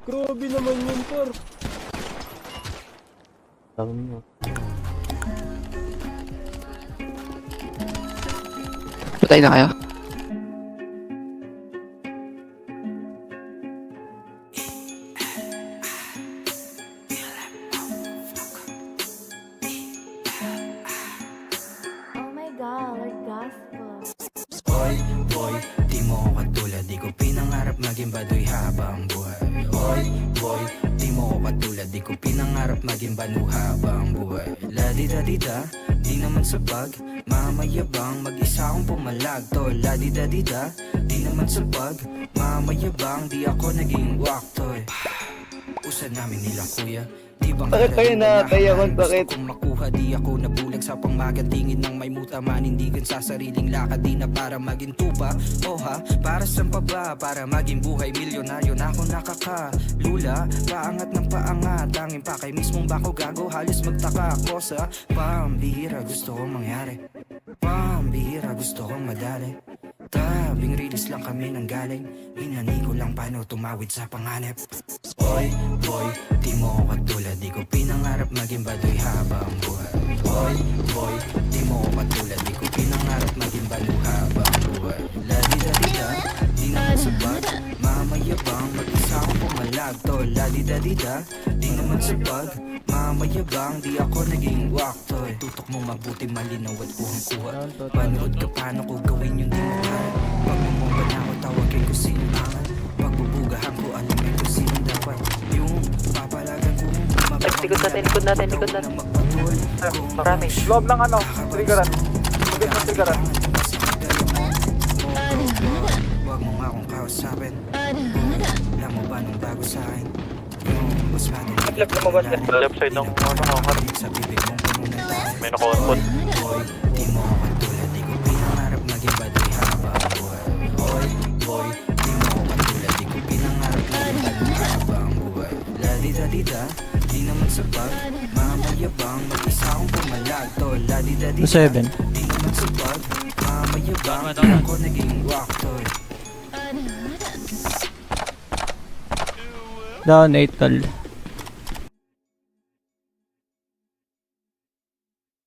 Grabe naman yun, par. Tama mo. Patay na kayo? Oh my God, Lord Gospel. Oy, boy, di mo ko katulad. Di ko pinangarap maging baduy habang buhay. Oy, boy, di mo ko katulad. Di ko pinangarap maging banu habang buhay. Ladida-dida, di naman sa pag mamayabang, mag-isa akong pumalag. Tol, ladida-dida, di naman sa pag mamayabang, di ako naging waktoy. Usa namin nila kuya. Bakit kayo natayakon? Bakit? Kung makuha di ako nabulag sa pangmagantingin ng may muta, manindigan sa sariling lakad. Di na para maging tupa, o ha? Para saan pa ba? Para maging buhay milyonaryo na ako nakakalula. Paangat ng paangat, tangin pa kay mismong bako gago. Halos magtaka ako sa pambihira, gusto kong mangyari. Pambihira, gusto kong madali. Tabing release lang kami nang galing. Hinani ko lang paano tumawid sa panganib. Oy, boy, di mo ko katulad. Di ko pinangarap maging baduy habang buhay. Oy, boy, di mo ko katulad. Di ko pinangarap maging banu habang buhay. Ladida-dida, di naman sapat mamayabang, mag-isa akong pumalag. Tol, ladida-dida, di naman sapat mamayabang, di ako naging waktoy. Tutok mo mabuti, malinaw at kuhang-kuha. Panood ka paano ko gawin yung di mo kaya. Pag mumumba na ako, tawagin ko sinangan. Pagbubugahan ko, alamin ko sino dapat. Yung papalagan ko Likod natin. Marami. Loob ng ano, triggeran. Magit ng triggeran. Huwag mo nga akong kausapin. Alam mo ba nung bago sa akin? Yung mas madali. Left side ng Sa bibig mong puno ng tayo. may nakakonpot. Boy, di mo ako katulad. Di ko pinangarap maging baduy habang buhay. Oy, boy, di mo ako katulad. Di ko pinangarap maging baduy habang buhay. Ladida-dida, di naman sapat mamayabang, mag-isa akong pumalag. Tol, ladida-dida, 7. di naman sapat mamayabang, di ako naging waktoy. Down 8 tol.